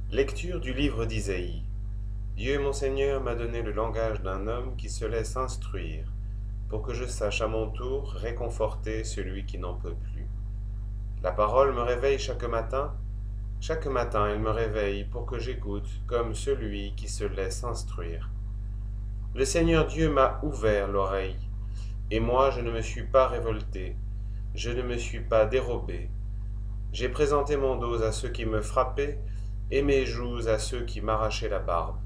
Lecture du livre d'Isaïe. Dieu mon Seigneur m'a donné le langage d'un homme qui se laisse instruire, pour que je sache à mon tour réconforter celui qui n'en peut plus. La parole me réveille chaque matin elle me réveille pour que j'écoute comme celui qui se laisse instruire. Le Seigneur Dieu m'a ouvert l'oreille, et moi je ne me suis pas révolté, je ne me suis pas dérobé. J'ai présenté mon dos à ceux qui me frappaient, et mes joues à ceux qui m'arrachaient la barbe.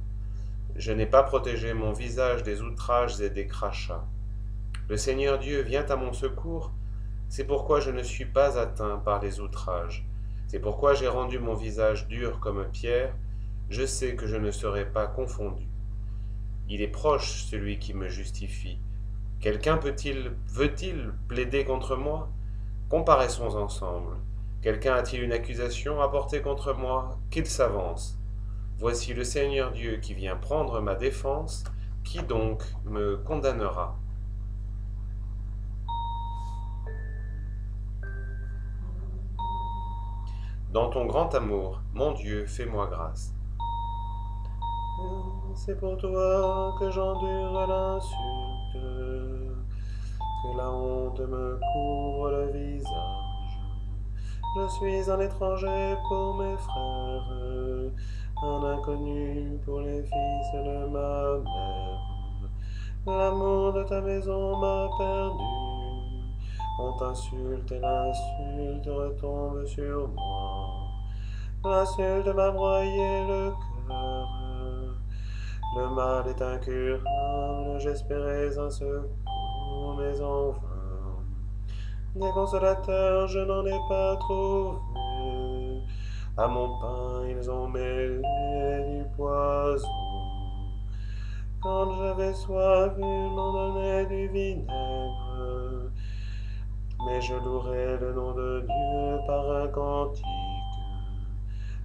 Je n'ai pas protégé mon visage des outrages et des crachats. Le Seigneur Dieu vient à mon secours, c'est pourquoi je ne suis pas atteint par les outrages. C'est pourquoi j'ai rendu mon visage dur comme pierre, je sais que je ne serai pas confondu. Il est proche celui qui me justifie. Quelqu'un veut-il plaider contre moi? Comparaissons ensemble. Quelqu'un a-t-il une accusation à porter contre moi? Qu'il s'avance. Voici le Seigneur Dieu qui vient prendre ma défense, qui donc me condamnera? Dans ton grand amour, mon Dieu, fais-moi grâce. C'est pour toi que j'endure l'insulte, que la honte me couvre le visage. Je suis un étranger pour mes frères, un inconnu pour les fils de ma mère. L'amour de ta maison m'a perdu, on t'insulte et l'insulte retombe sur moi. L'insulte m'a broyé le cœur, le mal est incurable, j'espérais un secours, mais en vain. Des consolateurs, je n'en ai pas trouvé, à mon pain ils ont mêlé du poison. Quand j'avais soif, ils m'ont donné du vinaigre, mais je louerai le nom de Dieu par un cantique.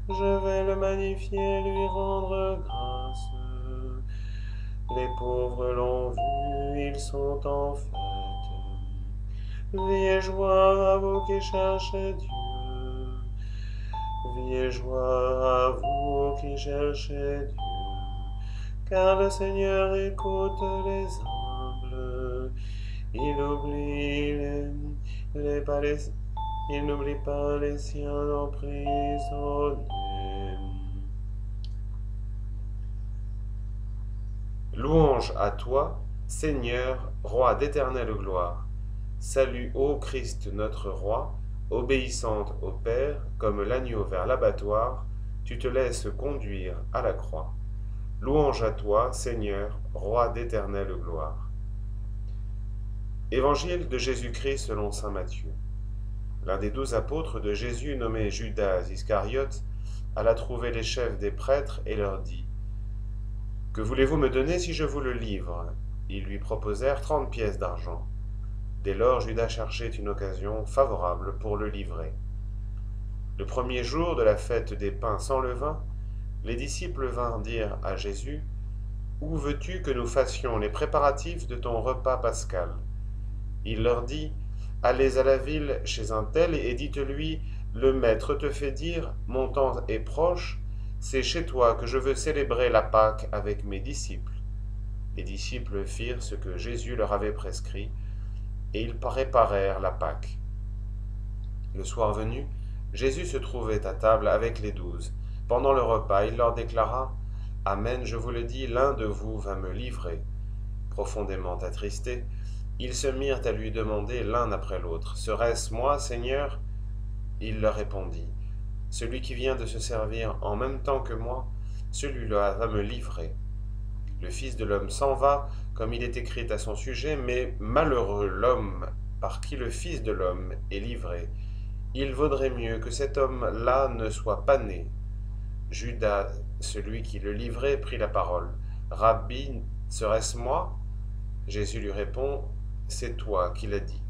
Je vais le magnifier, lui rendre grâce. Les pauvres l'ont vu, ils sont en fête. Vie et joie à vous qui cherchez Dieu. Vie et joie à vous qui cherchez Dieu. Car le Seigneur écoute les humbles. Il n'oublie pas les siens emprisonnés. Louange à toi, Seigneur, Roi d'éternelle gloire. Salut, ô Christ notre Roi, obéissante au Père, comme l'agneau vers l'abattoir, tu te laisses conduire à la croix. Louange à toi, Seigneur, Roi d'éternelle gloire. Évangile de Jésus-Christ selon saint Matthieu. L'un des 12 apôtres de Jésus, nommé Judas Iscariote, alla trouver les chefs des prêtres et leur dit: « Que voulez-vous me donner si je vous le livre ?» Ils lui proposèrent 30 pièces d'argent. Dès lors, Judas cherchait une occasion favorable pour le livrer. Le premier jour de la fête des pains sans levain, les disciples vinrent dire à Jésus: « Où veux-tu que nous fassions les préparatifs de ton repas pascal ?» Il leur dit: « Allez à la ville chez un tel et dites-lui: le maître te fait dire: mon temps est proche, c'est chez toi que je veux célébrer la Pâque avec mes disciples. » Les disciples firent ce que Jésus leur avait prescrit, et ils préparèrent la Pâque. Le soir venu, Jésus se trouvait à table avec les 12. Pendant le repas, il leur déclara: « Amen, je vous le dis, l'un de vous va me livrer. » Profondément attristés, ils se mirent à lui demander l'un après l'autre: « Serait-ce moi, Seigneur ?» Il leur répondit: « Celui qui vient de se servir en même temps que moi, celui-là va me livrer. Le Fils de l'homme s'en va, comme il est écrit à son sujet, mais malheureux l'homme par qui le Fils de l'homme est livré. Il vaudrait mieux que cet homme-là ne soit pas né. » Judas, celui qui le livrait, prit la parole. « Rabbi, serait-ce moi ?» Jésus lui répond: « C'est toi qui l'as dit. »